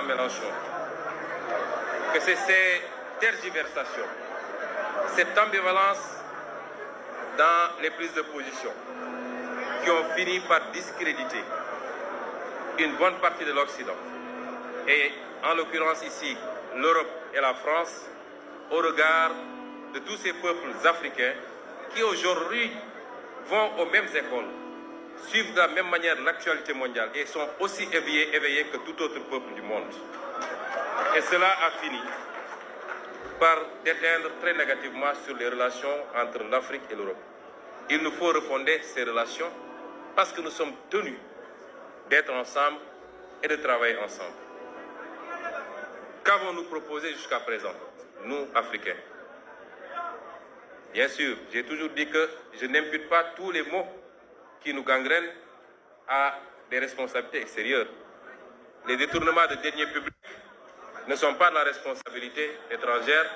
Mélenchon que c'est ces tergiversations, cette ambivalence dans les prises de position qui ont fini par discréditer une bonne partie de l'Occident, et en l'occurrence ici l'Europe et la France, au regard de tous ces peuples africains qui aujourd'hui vont aux mêmes écoles, suivent de la même manière l'actualité mondiale et sont aussi éveillés que tout autre peuple du monde. Et cela a fini par déteindre très négativement sur les relations entre l'Afrique et l'Europe. Il nous faut refonder ces relations parce que nous sommes tenus d'être ensemble et de travailler ensemble. Qu'avons-nous proposé jusqu'à présent, nous, Africains? Bien sûr, j'ai toujours dit que je n'impute pas tous les maux qui nous gangrènent à des responsabilités extérieures. Les détournements de deniers publics ne sont pas de la responsabilité étrangère,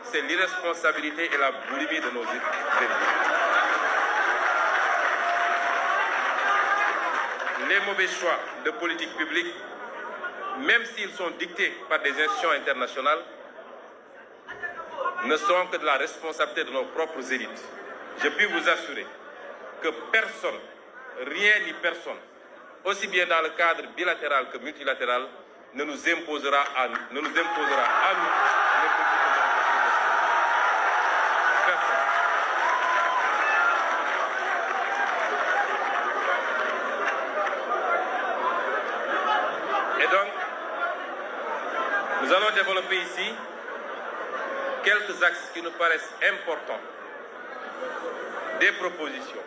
c'est l'irresponsabilité et la boulimie de nos élites. Les mauvais choix de politique publique, même s'ils sont dictés par des institutions internationales, ne sont que de la responsabilité de nos propres élites. Je puis vous assurer que personne, rien ni personne, aussi bien dans le cadre bilatéral que multilatéral, ne nous imposera à nous les politiques de personne. Et donc, nous allons développer ici quelques axes qui nous paraissent importants, des propositions,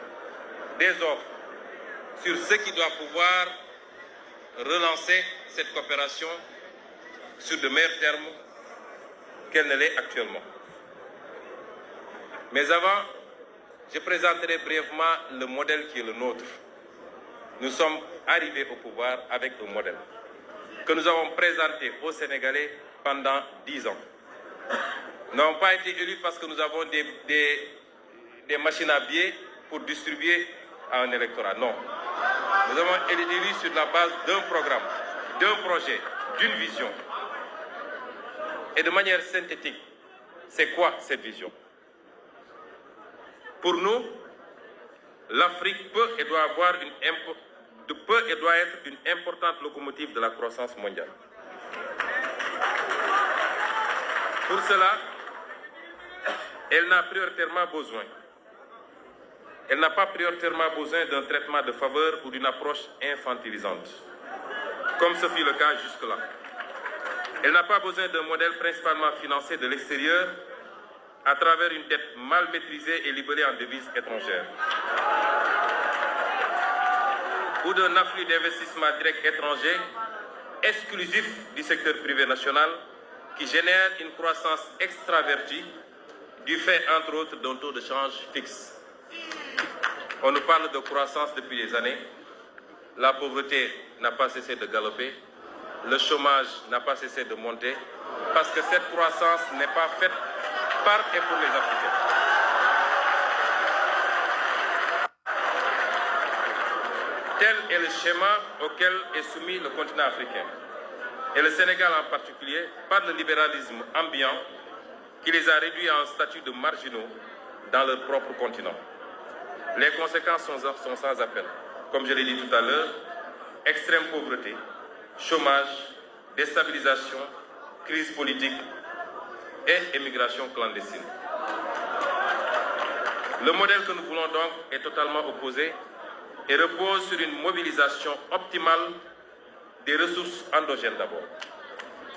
des offres sur ce qui doit pouvoir relancer cette coopération sur de meilleurs termes qu'elle ne l'est actuellement. Mais avant, je présenterai brièvement le modèle qui est le nôtre. Nous sommes arrivés au pouvoir avec un modèle que nous avons présenté aux Sénégalais pendant 10 ans. Nous n'avons pas été élus parce que nous avons des machines à billets pour distribuer à un électorat. Non. Nous avons été élus sur la base d'un programme, d'un projet, d'une vision. Et de manière synthétique, c'est quoi cette vision? Pour nous, l'Afrique peut et doit être une importante locomotive de la croissance mondiale. Pour cela, elle n'a pas prioritairement besoin d'un traitement de faveur ou d'une approche infantilisante, comme ce fut le cas jusque-là. Elle n'a pas besoin d'un modèle principalement financé de l'extérieur à travers une dette mal maîtrisée et libellée en devises étrangères, ou d'un afflux d'investissements directs étrangers exclusif du secteur privé national qui génère une croissance extravertie du fait, entre autres, d'un taux de change fixe. On nous parle de croissance depuis des années. La pauvreté n'a pas cessé de galoper. Le chômage n'a pas cessé de monter. Parce que cette croissance n'est pas faite par et pour les Africains. Tel est le schéma auquel est soumis le continent africain. Et le Sénégal en particulier, par le libéralisme ambiant qui les a réduits à un statut de marginaux dans leur propre continent. Les conséquences sont sans appel. Comme je l'ai dit tout à l'heure, extrême pauvreté, chômage, déstabilisation, crise politique et émigration clandestine. Le modèle que nous voulons donc est totalement opposé et repose sur une mobilisation optimale des ressources endogènes d'abord.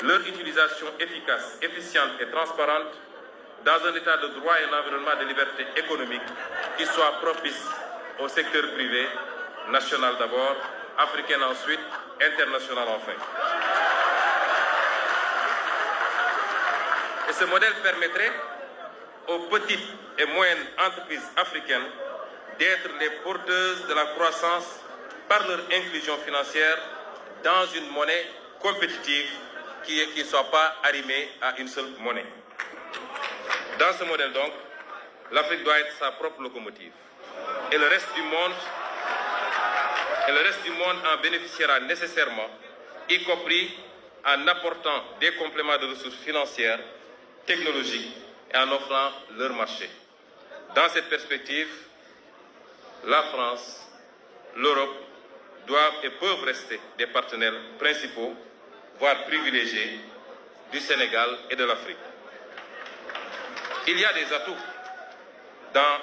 Leur utilisation efficace, efficiente et transparente dans un état de droit et un environnement de liberté économique qui soit propice au secteur privé, national d'abord, africain ensuite, international enfin. Et ce modèle permettrait aux petites et moyennes entreprises africaines d'être les porteuses de la croissance par leur inclusion financière dans une monnaie compétitive qui ne soit pas arrimée à une seule monnaie. Dans ce modèle donc, l'Afrique doit être sa propre locomotive. Et le reste du monde en bénéficiera nécessairement, y compris en apportant des compléments de ressources financières, technologiques et en offrant leur marché. Dans cette perspective, la France, l'Europe doivent et peuvent rester des partenaires principaux, voire privilégiés, du Sénégal et de l'Afrique. Il y a des atouts dans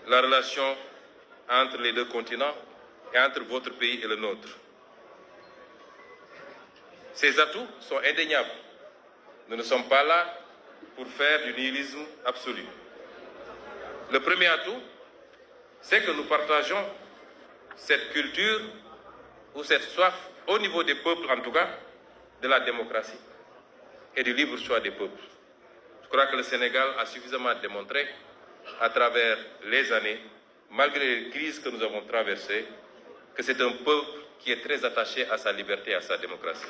la relation entre les deux continents et entre votre pays et le nôtre. Ces atouts sont indéniables. Nous ne sommes pas là pour faire du nihilisme absolu. Le premier atout, c'est que nous partageons cette culture ou cette soif, au niveau des peuples en tout cas, de la démocratie et du libre choix des peuples. Je crois que le Sénégal a suffisamment démontré à travers les années, malgré les crises que nous avons traversées, que c'est un peuple qui est très attaché à sa liberté et à sa démocratie.